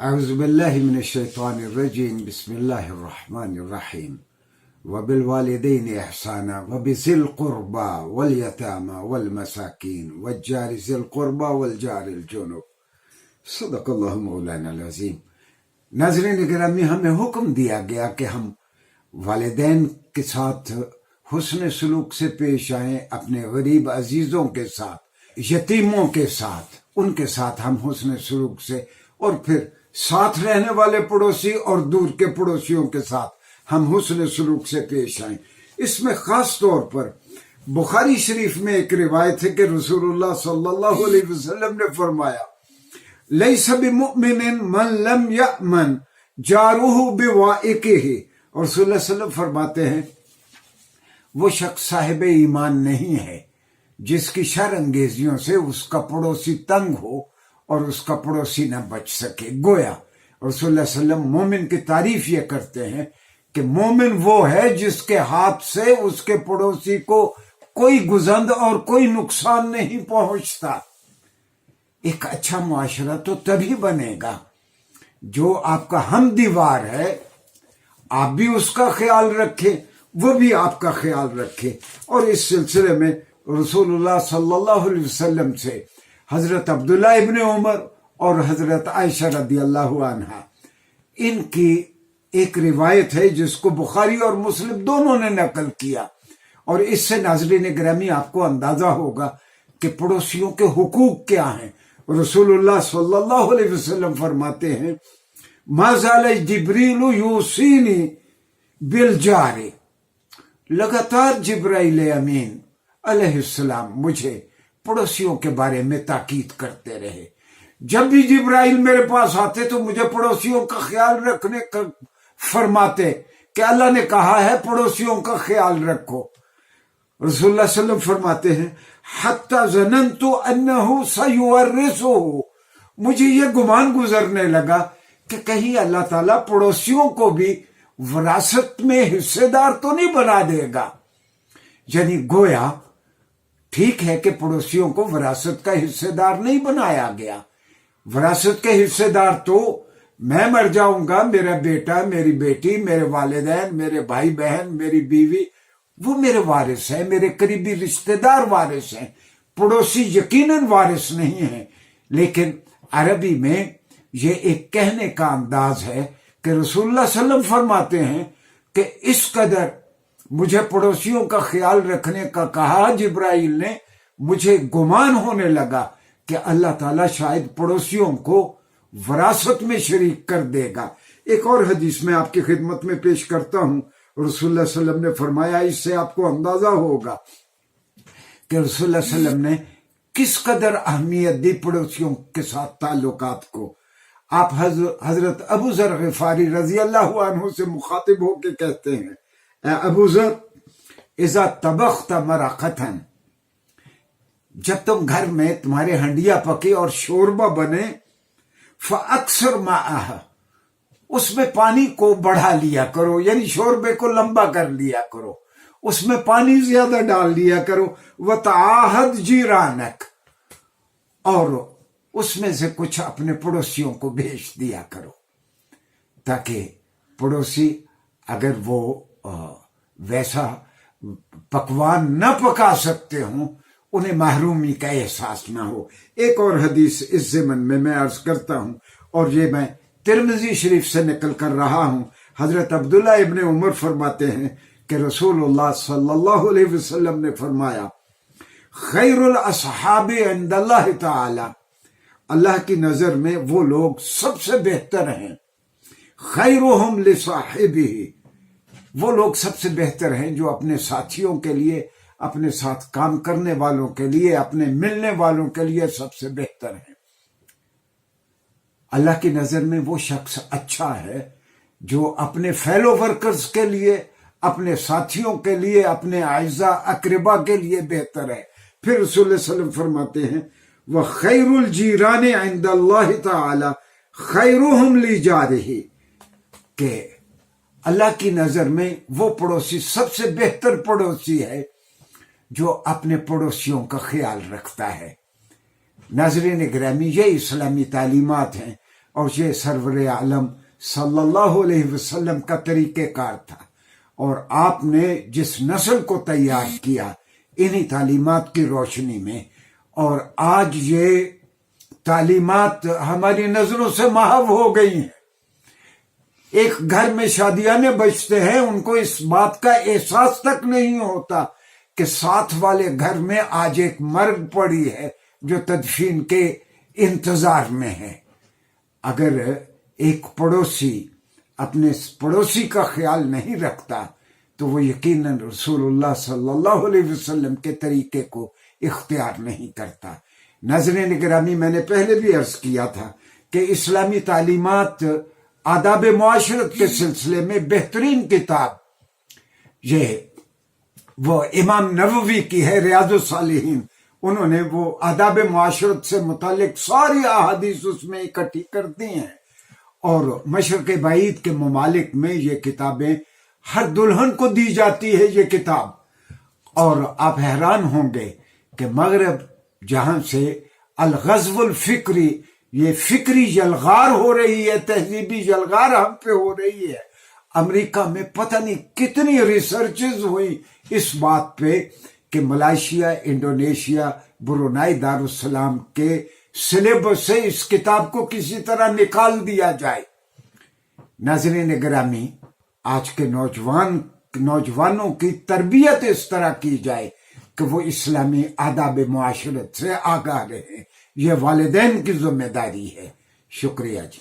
اعوذ باللہ من الشیطان الرجیم بسم اللہ الرحمن الرحیم وبالوالدین احسانا وبذی القربى والیتامى والمساکین والجار ذی القربى والجار الجنب صدق اللہ مولانا العظیم۔ ناظرین گرامی، ہمیں حکم دیا گیا کہ ہم والدین کے ساتھ حسن سلوک سے پیش آئیں، اپنے غریب عزیزوں کے ساتھ، یتیموں کے ساتھ، ان کے ساتھ ہم حسن سلوک سے، اور پھر ساتھ رہنے والے پڑوسی اور دور کے پڑوسیوں کے ساتھ ہم حسن سلوک سے پیش آئیں۔ اس میں خاص طور پر بخاری شریف میں ایک روایت ہے کہ رسول اللہ صلی اللہ علیہ وسلم نے فرمایا، لیس بمؤمن من لم یأمن جارہ بوائقہ، اور رسول اللہ صلی اللہ علیہ وسلم فرماتے ہیں وہ شخص صاحب ایمان نہیں ہے جس کی شر انگیزیوں سے اس کا پڑوسی تنگ ہو اور اس کا پڑوسی نہ بچ سکے۔ گویا رسول اللہ صلی اللہ علیہ وسلم مومن کی تعریف یہ کرتے ہیں کہ مومن وہ ہے جس کے ہاتھ سے اس کے پڑوسی کو کوئی گزند اور کوئی نقصان نہیں پہنچتا۔ ایک اچھا معاشرہ تو تبھی بنے گا جو آپ کا ہم دیوار ہے، آپ بھی اس کا خیال رکھیں، وہ بھی آپ کا خیال رکھے۔ اور اس سلسلے میں رسول اللہ صلی اللہ علیہ وسلم سے حضرت عبداللہ ابن عمر اور حضرت عائشہ رضی اللہ عنہا، ان کی ایک روایت ہے جس کو بخاری اور مسلم دونوں نے نقل کیا، اور اس سے ناظرین گرامی آپ کو اندازہ ہوگا کہ پڑوسیوں کے حقوق کیا ہیں۔ رسول اللہ صلی اللہ علیہ وسلم فرماتے ہیں، ما زال جبریل یوصینی بالجار، لگاتار جبرائیل امین علیہ السلام مجھے پڑوسیوں کے بارے میں تاکید کرتے رہے۔ جب بھی جبرائیل میرے پاس آتے تو مجھے پڑوسیوں کا خیال رکھنے کا فرماتے کہ اللہ نے کہا ہے پڑوسیوں کا خیال رکھو۔ رسول اللہ صلی اللہ علیہ وسلم فرماتے ہیں، حتی ظننت انہ سیورثہ، مجھے یہ گمان گزرنے لگا کہ کہیں اللہ تعالیٰ پڑوسیوں کو بھی وراثت میں حصے دار تو نہیں بنا دے گا۔ یعنی گویا ٹھیک ہے کہ پڑوسیوں کو وراثت کا حصے دار نہیں بنایا گیا، وراثت کے حصے دار تو میں مر جاؤں گا، میرا بیٹا، میری بیٹی، میرے والدین، میرے بھائی بہن، میری بیوی، وہ میرے وارث ہیں، میرے قریبی رشتہ دار وارث ہیں، پڑوسی یقیناً وارث نہیں ہیں۔ لیکن عربی میں یہ ایک کہنے کا انداز ہے کہ رسول اللہ صلی اللہ علیہ وسلم فرماتے ہیں کہ اس قدر مجھے پڑوسیوں کا خیال رکھنے کا کہا جبرائیل نے، مجھے گمان ہونے لگا کہ اللہ تعالیٰ شاید پڑوسیوں کو وراثت میں شریک کر دے گا۔ ایک اور حدیث میں آپ کی خدمت میں پیش کرتا ہوں، رسول اللہ صلی اللہ علیہ وسلم نے فرمایا، اس سے آپ کو اندازہ ہوگا کہ رسول اللہ صلی اللہ علیہ وسلم نے کس قدر اہمیت دی پڑوسیوں کے ساتھ تعلقات کو۔ آپ حضرت ابو ذر غفاری رضی اللہ عنہ سے مخاطب ہو کے کہتے ہیں، اے ابو ذر، اذا طبخت مرقۃ، جب تم گھر میں تمہارے ہنڈیا پکے اور شوربہ بنے، فاکثر ماءھا، اس میں پانی کو بڑھا لیا کرو، یعنی شوربے کو لمبا کر لیا کرو، اس میں پانی زیادہ ڈال لیا کرو، وتعاہد جیرانک، اور اس میں سے کچھ اپنے پڑوسیوں کو بھیج دیا کرو، تاکہ پڑوسی اگر وہ ویسا پکوان نہ پکا سکتے ہوں انہیں محرومی کا احساس نہ ہو۔ ایک اور حدیث اس ضمن میں عرض کرتا ہوں، اور یہ میں ترمذی شریف سے نقل کر رہا ہوں۔ حضرت عبداللہ ابن عمر فرماتے ہیں کہ رسول اللہ صلی اللہ علیہ وسلم نے فرمایا، خیر الاصحاب عند اللہ تعالی، اللہ کی نظر میں وہ لوگ سب سے بہتر ہیں، خیرہم لصاحبہ، وہ لوگ سب سے بہتر ہیں جو اپنے ساتھیوں کے لیے، اپنے ساتھ کام کرنے والوں کے لیے، اپنے ملنے والوں کے لیے سب سے بہتر ہیں۔ اللہ کی نظر میں وہ شخص اچھا ہے جو اپنے فیلو ورکرز کے لیے، اپنے ساتھیوں کے لیے، اپنے اعزاء اقربا کے لیے بہتر ہے۔ پھر رسول اللہ صلی اللہ علیہ وسلم فرماتے ہیں، وَخَيْرُ الْجِيرَانِ عِنْدَ اللَّهِ تَعَالَى خَيْرُهُمْ لِجَارِهِ، کہ اللہ کی نظر میں وہ پڑوسی سب سے بہتر پڑوسی ہے جو اپنے پڑوسیوں کا خیال رکھتا ہے۔ ناظرین گرامی، یہ اسلامی تعلیمات ہیں۔ اور یہ سرور عالم صلی اللہ علیہ وسلم کا طریقہ کار تھا، اور آپ نے جس نسل کو تیار کیا انہی تعلیمات کی روشنی میں، اور آج یہ تعلیمات ہماری نظروں سے محو ہو گئی ہیں۔ ایک گھر میں شادیانے بجتے ہیں، ان کو اس بات کا احساس تک نہیں ہوتا کہ ساتھ والے گھر میں آج ایک مرد پڑی ہے جو تدفین کے انتظار میں ہے۔ اگر ایک پڑوسی اپنے پڑوسی کا خیال نہیں رکھتا تو وہ یقیناً رسول اللہ صلی اللہ علیہ وسلم کے طریقے کو اختیار نہیں کرتا۔ ناظرین گرامی، میں نے پہلے بھی عرض کیا تھا کہ اسلامی تعلیمات آداب معاشرت کے سلسلے میں بہترین کتاب یہ وہ امام نووی کی ہے، ریاض الصالحین۔ انہوں نے وہ آداب معاشرت سے متعلق ساری احادیث اس میں اکٹھی کر دی ہیں، اور مشرق بعید کے ممالک میں یہ کتابیں ہر دلہن کو دی جاتی ہے یہ کتاب۔ اور آپ حیران ہوں گے کہ مغرب جہاں سے الغزو الفکری، یہ فکری یلغار ہو رہی ہے، تہذیبی یلغار ہم پہ ہو رہی ہے، امریکہ میں پتہ نہیں کتنی ریسرچز ہوئی اس بات پہ کہ ملائیشیا، انڈونیشیا، برونائی دارالسلام کے سلیبس سے اس کتاب کو کسی طرح نکال دیا جائے۔ ناظرین گرامی، آج کے نوجوانوں کی تربیت اس طرح کی جائے کہ وہ اسلامی آداب معاشرت سے آگاہ رہیں، یہ والدین کی ذمہ داری ہے۔ شکریہ جی۔